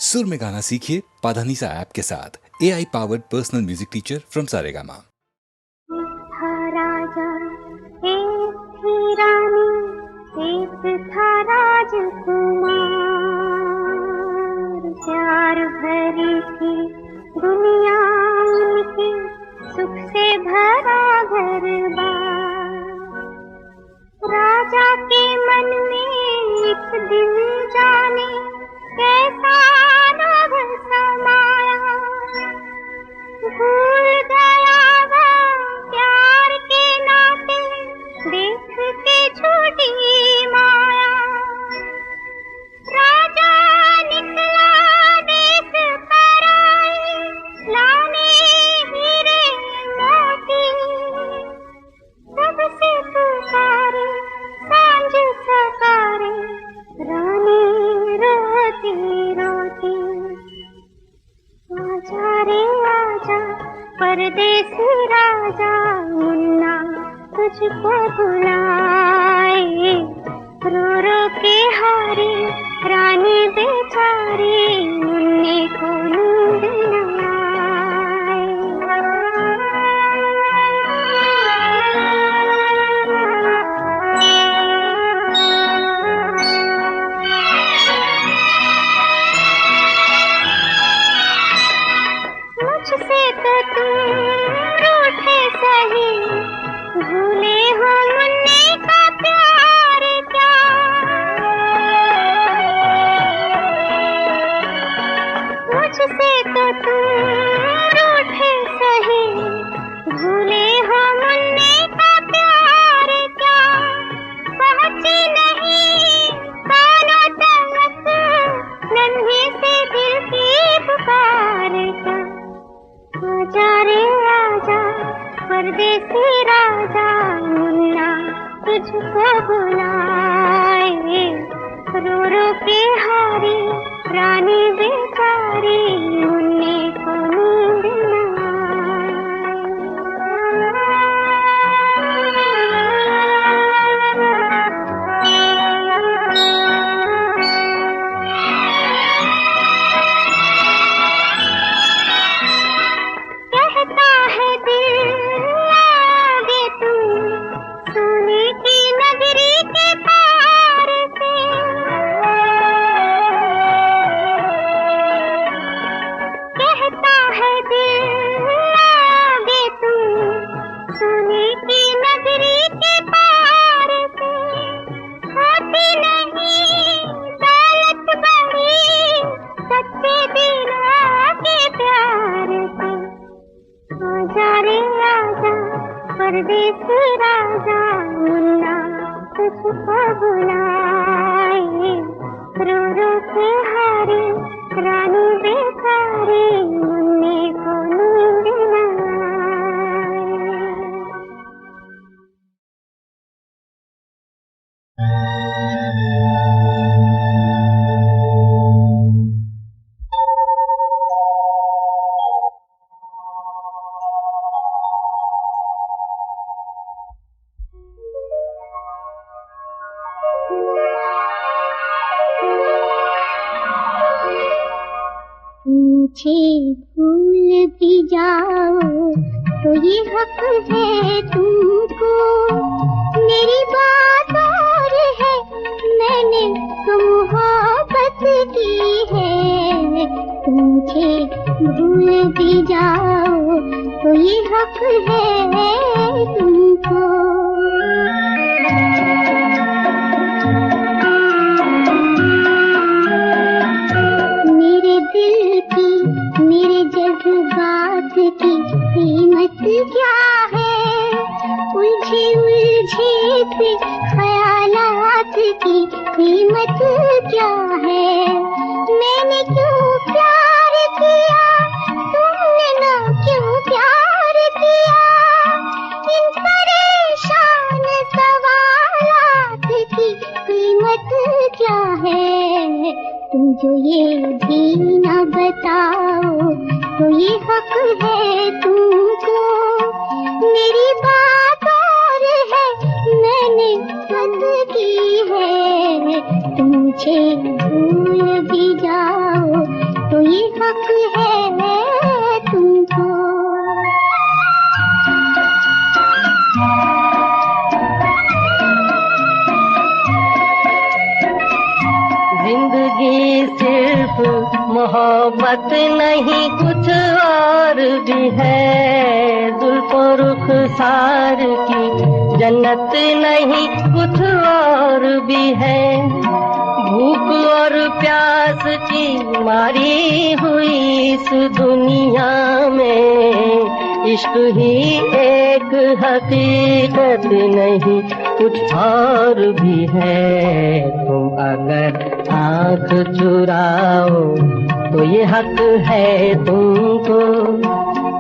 सुर में गाना सीखिए पाधानीसा ऐप के साथ। AI powered personal music teacher from Saregama. था राजा एक थी रानी, एक था राजकुमार। प्यार भरी थी दुनिया उनके, सुख से भरा घर-बार। राजा के मन में एक दिन जाने कैसा रोग समाया। भूल गया वो प्यार के नाते, देख के झूठी माया। राजा निकला देश पराए, लाने हीरे मोती। सबसे पुकारे सांझ सकारे, रानी रोती रोती। आजा रे आजा परदेसी राजा, मुन्ना तुझको बुलाए। रो रो के हारी रानी बेचारी, मुन्ने को नींद न मुझसे तो तुम रूठे सही, भूले हो मुन्ने का प्यार क्या। मुझसे तो तुम रूठे सही, भूले हो मुन्ने का प्यार क्या। पहुंची नहीं कानों तक नन्हे से दिल की पुकार क्या। आजा रे आजा परदेसी राजा, मुन्ना तुझको बुलाए। रो रो के हारी रानी बेचारी, मुन्ने को नींद न कहता है दिल आगे तुम, सोने की नगरी के पार से। कहता है दिल आगे तुम, सोने की नगरी के पार से। होती नहीं दौलत बड़ी, सच्चे दिलों के प्यार से। आजा रे आजा परदेसी राजा, मुन्ना तुझको बुलाए। रो रो के हारे रानी बेचारी, मुन्ने को नींद न मुझे भूल भी जाओ तो ये हक है तुमको। मेरी बात और है, मैंने तो मोहब्बत की है। मुझे भूल भी जाओ तो ये हक है तुमको। मेरे जज्बात की कीमत क्या है। उलझे उलझे से ख्यालात की कीमत क्या है। मैंने क्यों प्यार किया, तुमने ना क्यों प्यार किया। इन परेशान सवालात की कीमत क्या है। तुम जो ये भी न बताओ तो ये हक है तुमको। मेरी बात और है, मैंने हद की है। तुम मुझे भूल भी जाओ हक है तुमको। जिंदगी सिर्फ मोहब्बत नहीं कुछ और भी है, जुल्फों रुखसार की जन्नत नहीं कुछ और भी है। भूख और प्यास की मारी हुई इस दुनिया में इश्क ही एक हकीकत नहीं कुछ और भी है। तुम अगर आँख चुराओ तो ये हक है तुमको।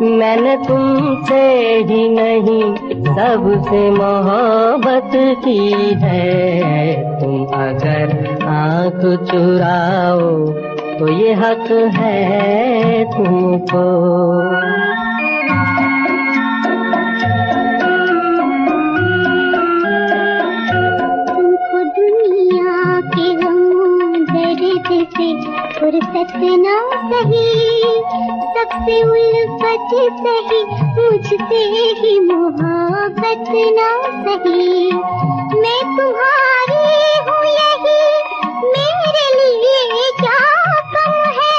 मैंने तुमसे ही नहीं सबसे मोहब्बत की है। तुम अगर आँख चुराओ तो ये हक है तुमको। तुमको दुनिया के गमों दर्द से फुर्सत ना सही, सबसे उल्फत सही, मुझसे ही मोहब्बत ना सही। मैं तुम्हारी हूँ यही मेरे लिए क्या कम है।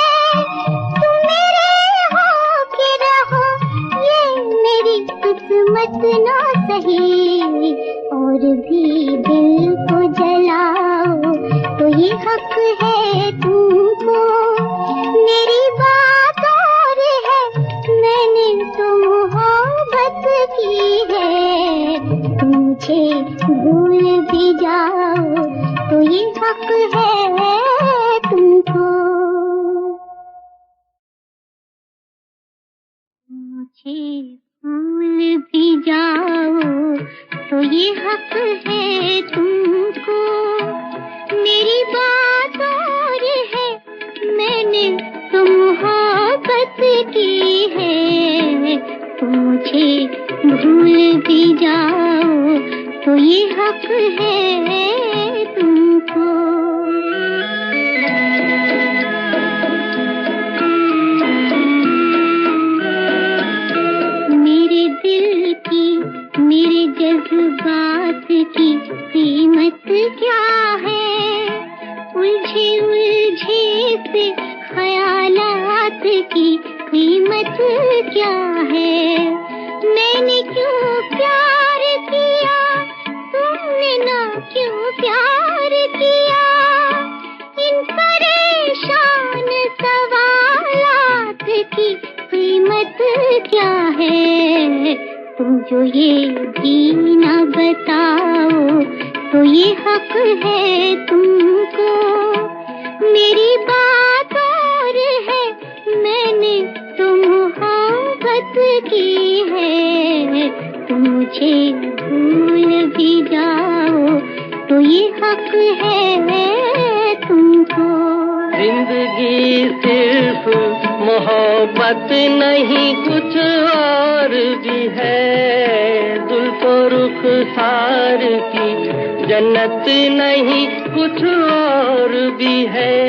तुम मेरे हो के रहो ये मेरी किस्मत ना सही। और भी दिल को जलाओ तो ये हक है तुमको। मेरी बात और है मैंने तो मोहब्बत की है। तुम मुझे भूल भी जाओ तो ये हक है तुमको। मुझे भूल भी जाओ तो ये हक है तुमको। मेरी बात और है मैंने तो मोहब्बत की है। तुम मुझे भूल भी जाओ तो ये हक है तुमको। मेरे दिल की मेरे जज्बात की कीमत क्या है। उलझे उलझे से ख्यालात की कीमत क्या है। मैंने क्यों प्यार किया तुमने ना क्यों प्यार किया। इन परेशान सवालात की कीमत क्या है। तुम जो ये भी ना बताओ तो ये हक है तुमको। मेरी बात और है मैंने तो मोहब्बत की है। तुम मुझे भूल भी जाओ तो ये हक है तुमको। जिंदगी सिर्फ मोहब्बत नहीं कुछ और भी है, जुल्फों रुखसार की जन्नत नहीं कुछ और भी है।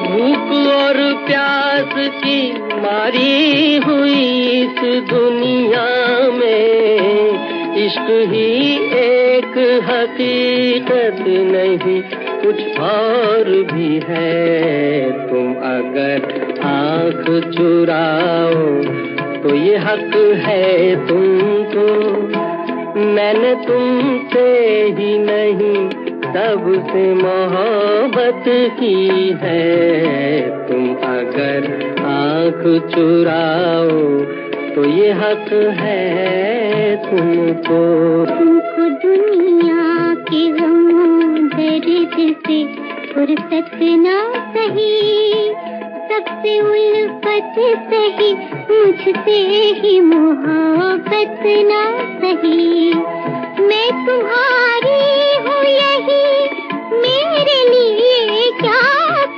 भूख और प्यास की मारी हुई इस दुनिया में इश्क ही एक हकीकत नहीं कुछ और भी है। तुम अगर आँख चुराओ तो ये हक है तुमको। मैंने तुमसे ही नहीं सबसे मोहब्बत की है। तुम अगर आँख चुराओ तो ये हक है तुमको। तुमको दुनिया के गमों दर्द से फुर्सत ना सही, सबसे उल्फत सही, मुझसे ही मोहब्बत ना सही। मैं तुम्हारी हूँ यही मेरे लिए क्या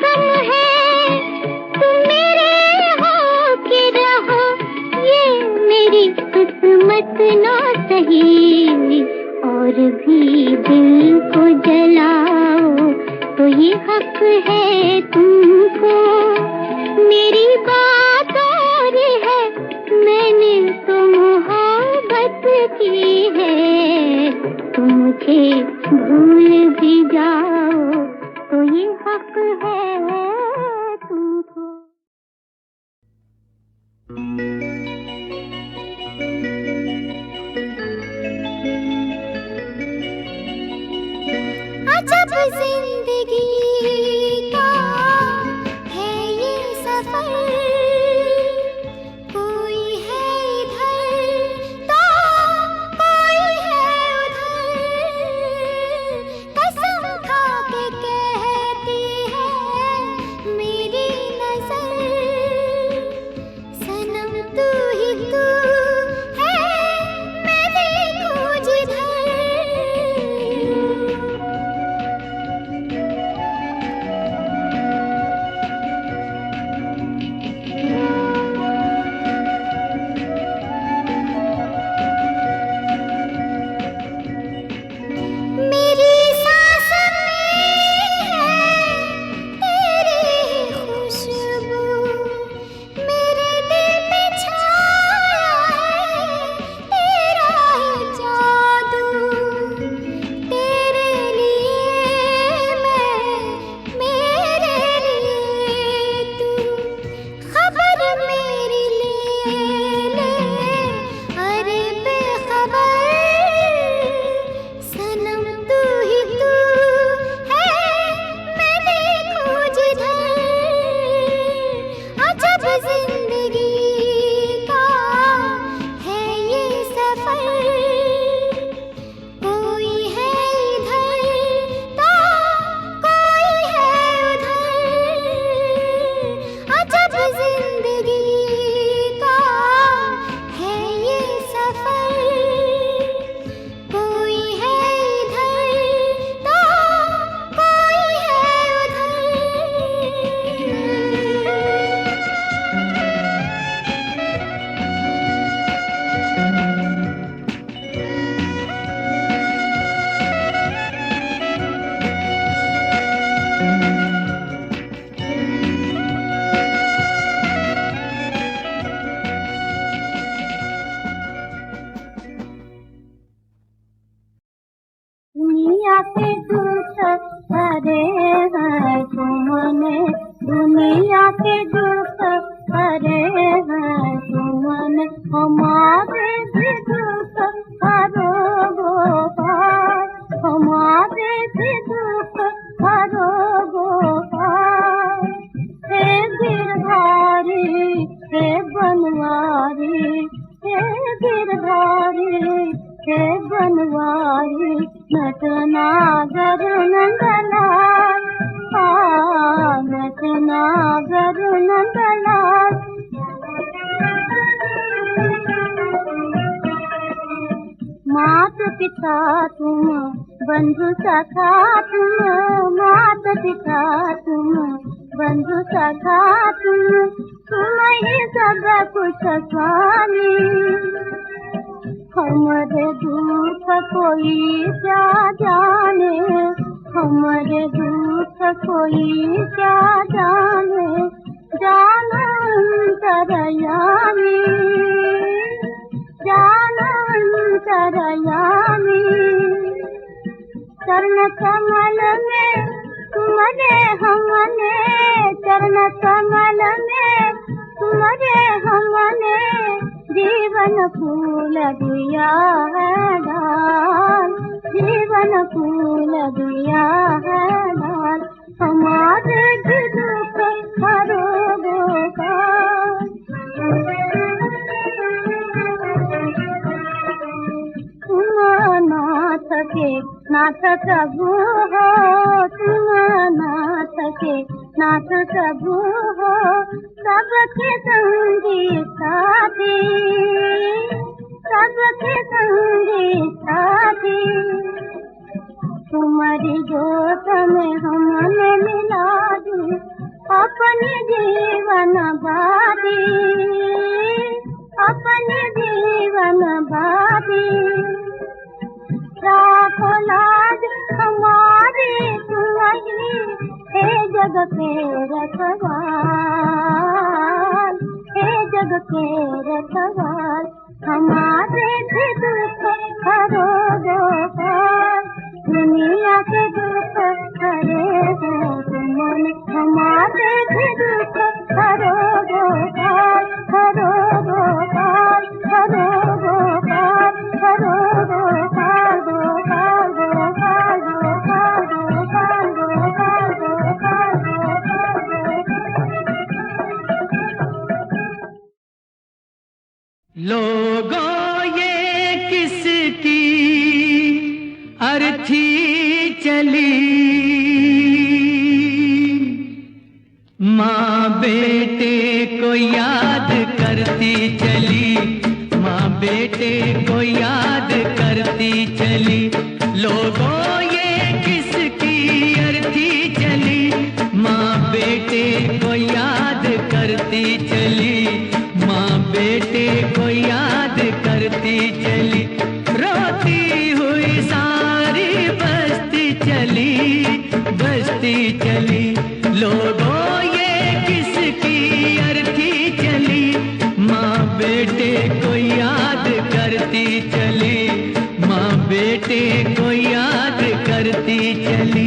कम है। तुम मेरे हो के रहो ये मेरी किस्मत ना सही। और भी दिल को जलाओ तो ये हक है तुमको। मेरी दुनिया के दुख हरे हैं तुमने हमारे भी दुख हरो गोपाल, हमारे भी दुख हरो गोपाल। हे गिरधारी हे बनवारी, हे गिरधारी हे बनवारी, नटनागर नंदलाल, नटनागर नंदलाल। मात पिता तुम बंधु सखा तुम, मात पिता तुम बंधु सखा तुम ही सब कुछ स्वामी। हमारे दुख कोई क्या जाने, हमारे दुख कोई क्या जाने, जानो अंतरयामी, जानो अंतरयामी। चरण कमल में तुम्हारे हमने, चरण कमल में तुम्हारे हमने, जीवन फूल दिया है डाल, जीवन फूल दिया है डाल। हमारे भी दुख हरो गोपाल। तुम नाथ के नाथ प्रभु हो, तुम नाथ के नाथ प्रभु हो, सबके संगी साथी, सबके संगी साथी। तुम्हारी जोत में हमने मिला दी अपने जीवन बादी, अपने जीवन बादी। राखो लाज हमारी तुम्हारी, हे जग के रखवाल, हे जग के रखवाल। हमारे भी दुख हरो गोपाल, दुनिया के दुख हरे हैं तुमने हमारे भी दुख हरो गोपाल, हरो गोपाल, हरो गोपाल, हरो गोपाल, गोपाल गोपाल गोपाल गोपाल गोपाल गोपाल गोपाल। लोगों ये किसकी अर्थी चली, माँ बेटे को याद करती चली, माँ बेटे को याद करती चली। लोगों ये किसकी अर्थी चली, माँ बेटे को याद करती चली, माँ बेटे को याद करती चली। रोती हुई सारी बस्ती चली, बस्ती चली। लोगों ये किसकी अर्थी चली, माँ बेटे को याद करती चली, माँ बेटे को याद करती चली।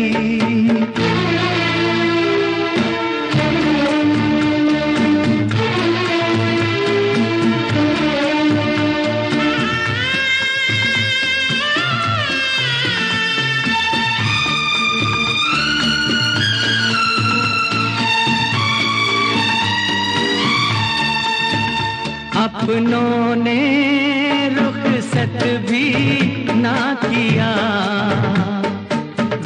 अपनों ने रुखसत भी ना किया,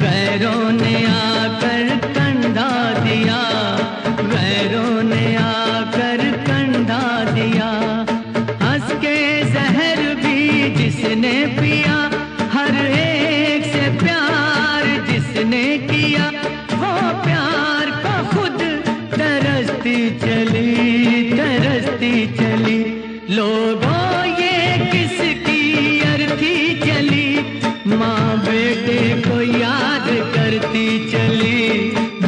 गैरों ने आकर कंधा दिया, गैरों ने आकर कंधा दिया। हंस के जहर भी जिसने पिया, हर एक से प्यार जिसने किया, वो प्यार को खुद तरसती चली, तरसती चली। लोगों ये किसकी अर्थी चली, माँ बेटे को याद करती चली,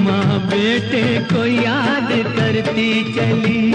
माँ बेटे को याद करती चली।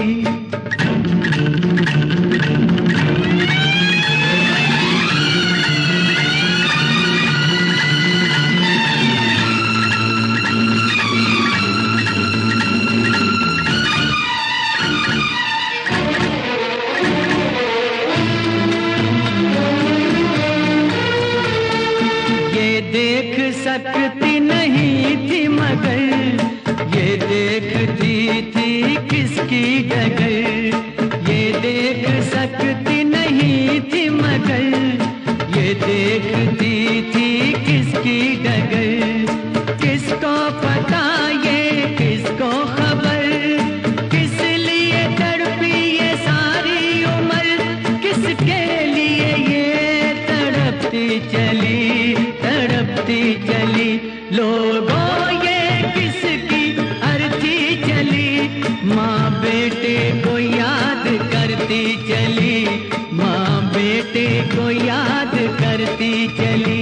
माँ बेटे को याद करती चली, माँ बेटे को याद करती चली।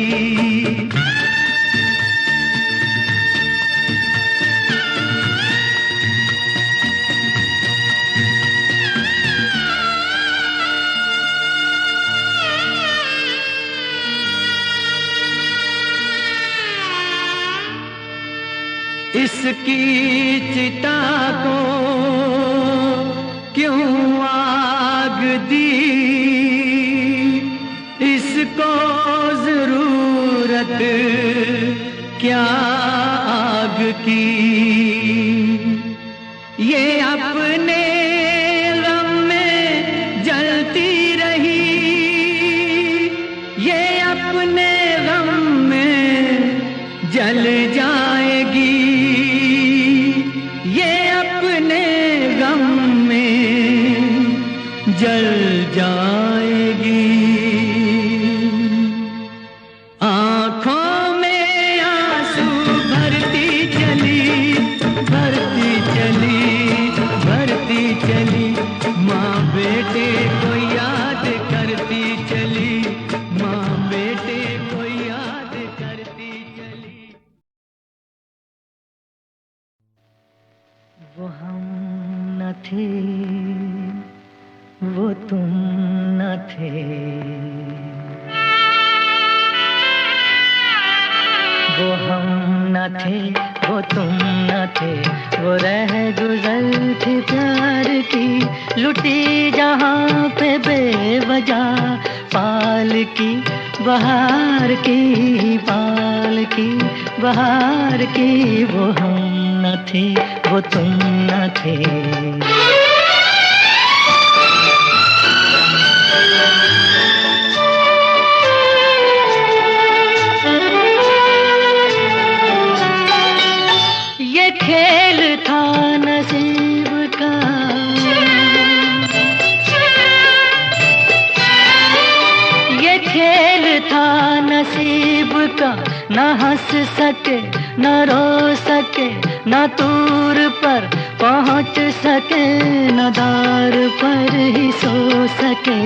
इसकी चिता को क्यों आग दी, इसको जरूरत क्या आग की। ये अपने गम में जलती रही, ये अपने गम में जल जाएगी, ये अपने गम में जल जाएगी। आँखों में आंसू भरती चली, भरती चली, भरती चली, माँ बेटे को याद करती चली, माँ बेटे को याद करती चली। वो हम न थे, वो तुम न थे, वो हम न थे, वो तुम न थे, वो रह गुजर थी प्यार की, लुटी जहाँ पे बेवजह पाल की बहार की, पाल की बहार की। वो हम न थे, वो तुम न थे। ये खेल था नसीब का, ये खेल था नसीब का, न हंस सके न रो सके, न दूर पर पहुंच सके, न दार पर ही सो सके।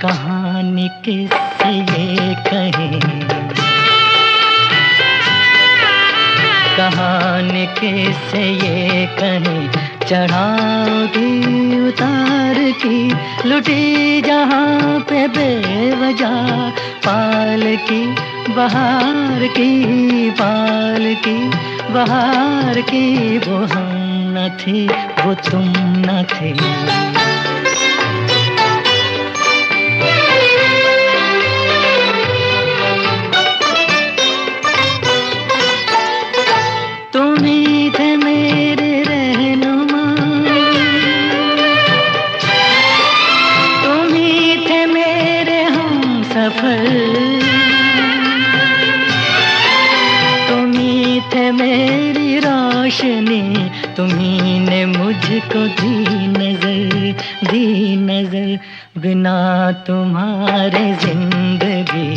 कहानी किससे ये कहें, कहानी किससे ये कहें, चढ़ाओगी उतार की, लुटी जहाँ पे बेवजह पाल की बहार की, पाल की बहार की। वो हम न थे, वो तुम न थे। तुम ही थे मेरे रहनुमा, तुम ही थे मेरे हम सफर, तुम ही थे मेरी रोशनी, तुम्ही ने मुझको दी नजर, दी नजर। बिना तुम्हारे जिंदगी,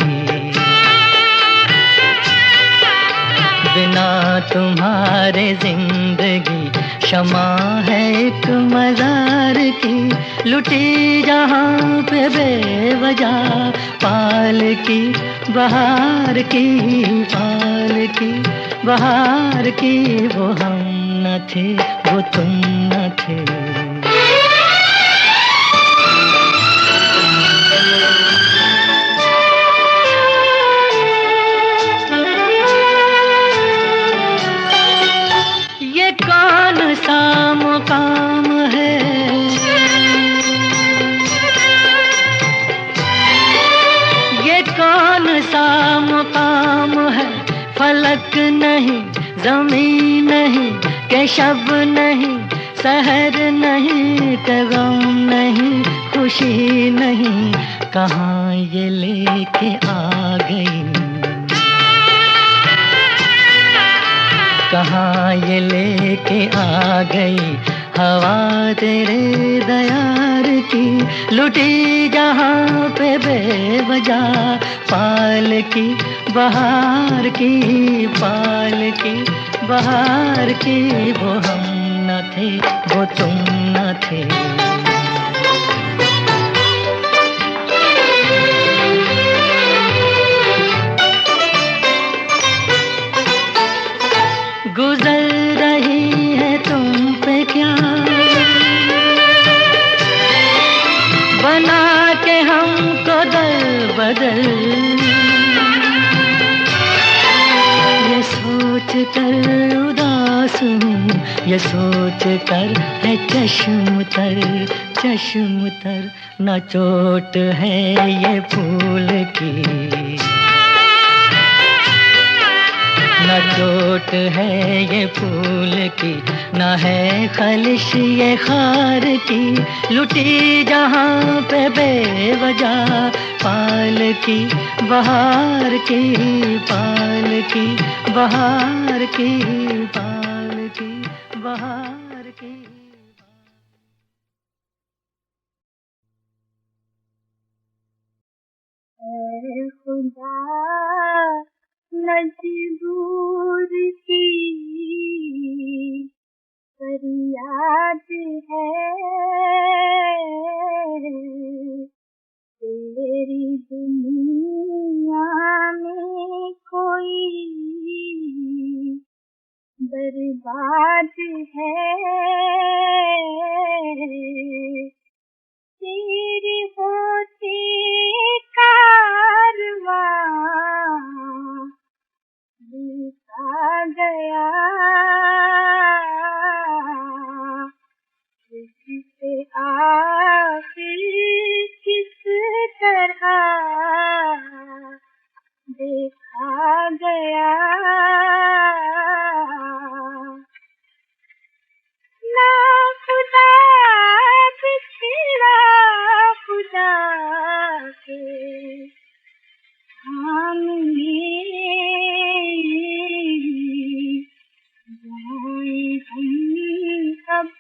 बिना तुम्हारे जिंदगी शमा है एक मजार की, लुटी जहाँ पे बेवजह पाल की बहार की, पाल की बहार की। वो हम न थे, वो तुम न थे। ये कौन सा मुकाम है, ये कौन सा मुकाम है, फलक नहीं ज़मीन नहीं, के शब नहीं सहर नहीं, के गम नहीं खुशी नहीं। कहाँ ये लेके आ गई, कहाँ ये लेके आ गई हवा तेरे दयार की, लुटी जहाँ पे बेवजह पाल की बहार की, पाल की बहार की। वो हम न न थे वो तुम न थे। गुजर रही है तुम पे क्या बना के हमको दर बदर, ये सोच कर उदास हूँ, ये सोच कर है चश्म तर न चोट है ये फूल की, न चोट है ये फूल की, न है खलिश ये खार की। लुटी जहाँ पे बेवजह पाल की बहार की, पाल की बहार की, पाल की बहार की। ऐ खुदा मजबूर की फरियाद है, तेरी दुनिया में कोई बर्बाद है, तेरी होती कारवां आ गया, जिसे आखिर किस तरह देखा गया। ना खुदा बिछड़ा खुदा के सामने, हम अब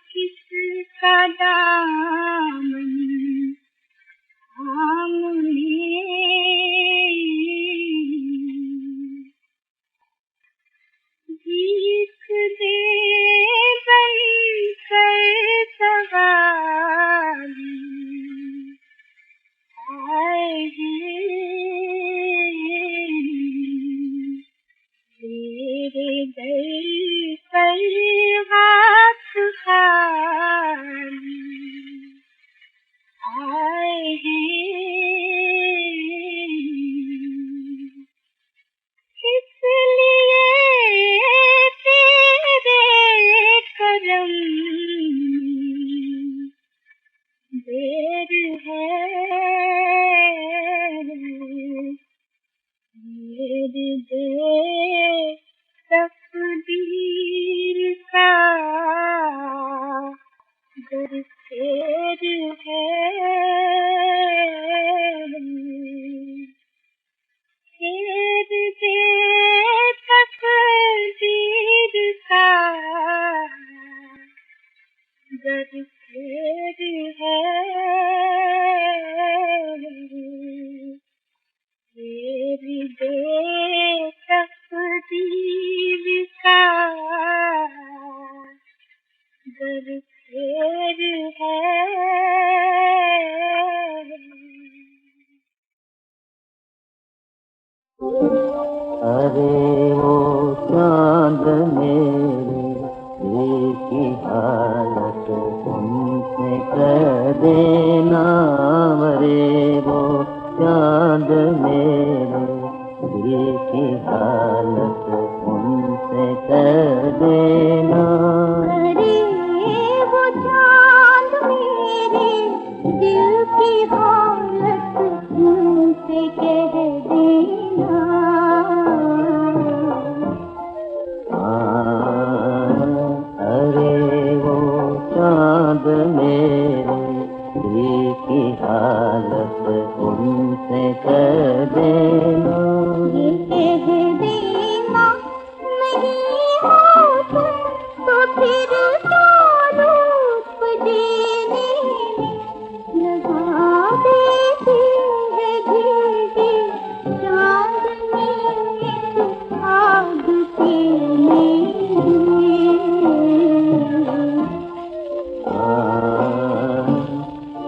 किसका दामन थामने। जीत दे बनकर सवारी आए हैं, तेरे दर पर हाथ खाली आए हैं, इसलिए तेरे करम देर है, मेरी दे तकदीर का गर फेर है, फेर दे तकदीर का गर फेर है, तेरी दे तकदीर का गर फेर है। अरे वो चांद मेरे दिल की हालत तुमसे कह देना, अरे वो चांद मेरे दिल की हालत तुमसे कह देना। अरे वो चांद मेरे दिल की हालत तुमसे कह देना। अरे वो चांद मेरे दिल की हालत तुमसे कह देना। ये कह देना नहीं हो तुम तो फिर रूप देने में लगा देती है धीरे चांदनी आग के लिए।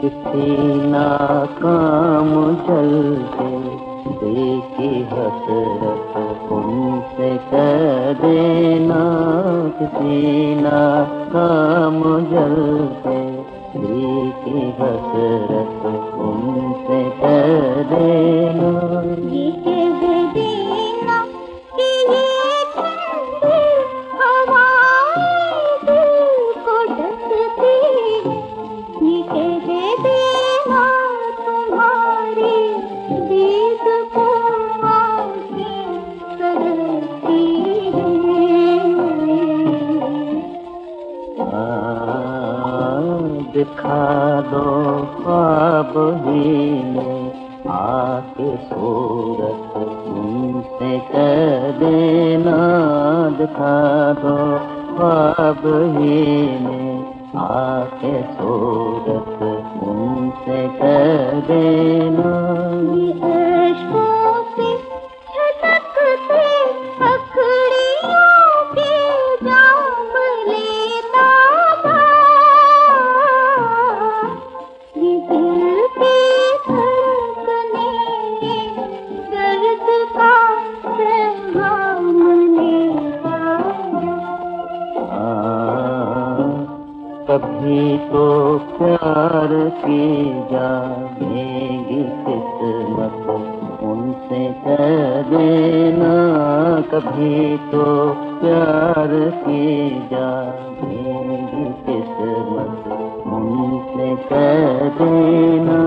किसी नाकाम जलते देखी हसरत उनसे कह देना, किसी नाकाम जलते देखी हसरत उनसे कह देना। ये कह देना कि ये ठंडी हवाएं दिल को डसती है, ये कह देना तुम्हारी दीद को आँखें तरसती दिखा दो ख्वाब ही में आके सूरत उनसे कह देना, दिखा दो ख्वाब ही में आके सूरत उनसे कह देना। अश्कों से छटकते अखड़ियों के जाम लेता था, ये दिल की धड़कने दर्द का पैगाम लेता था। कभी तो प्यार की जाएगी किस्मत उनसे कह देना, कभी तो प्यार की जाएगी किस्मत उनसे कह देना।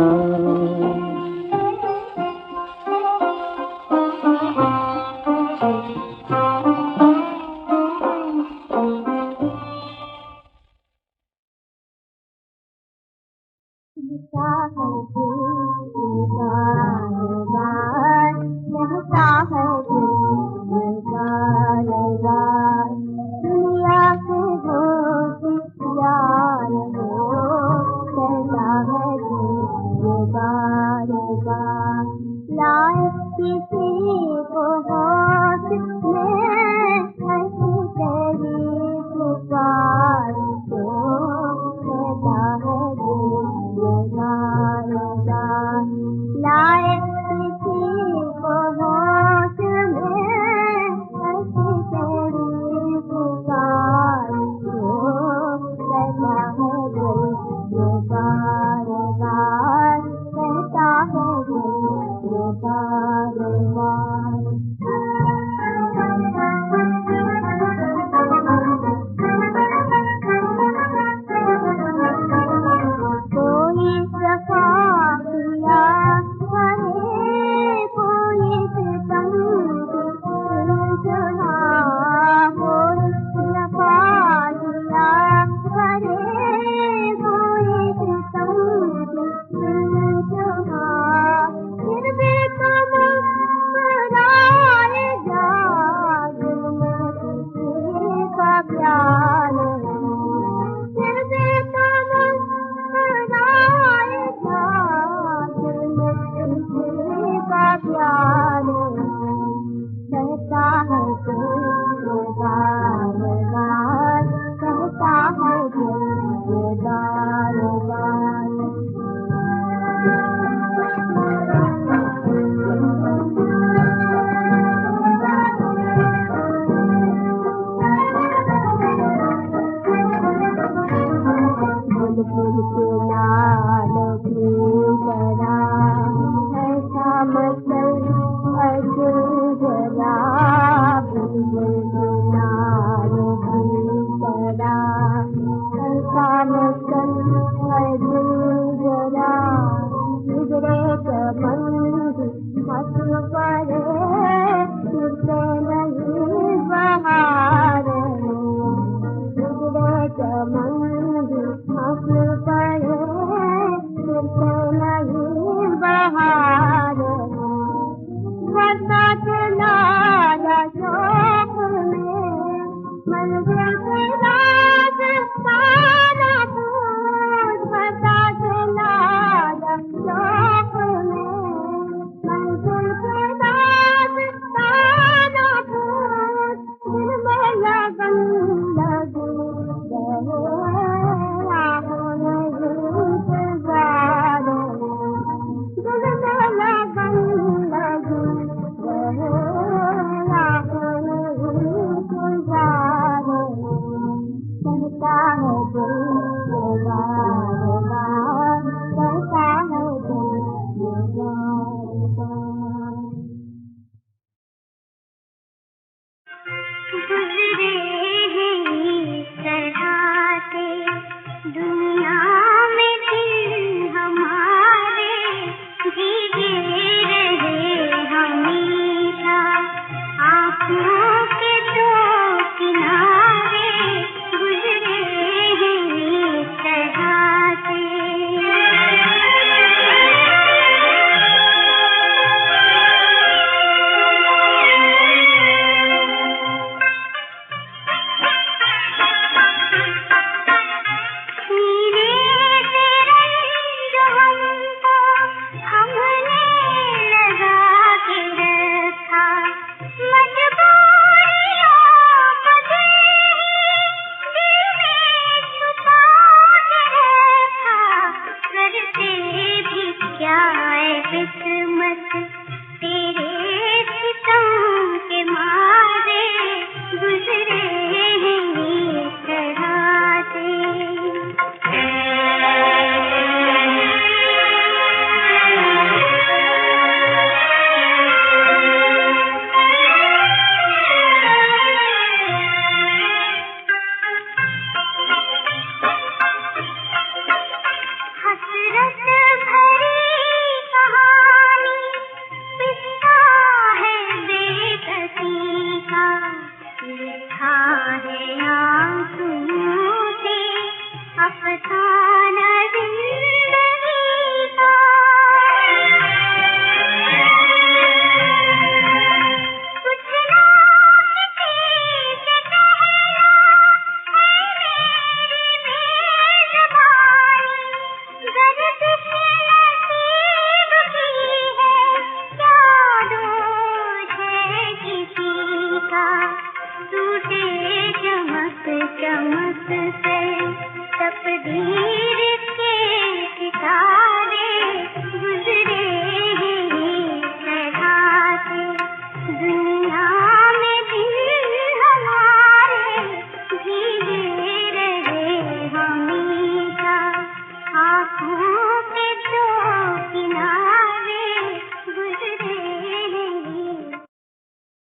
चमन हंस पड़े था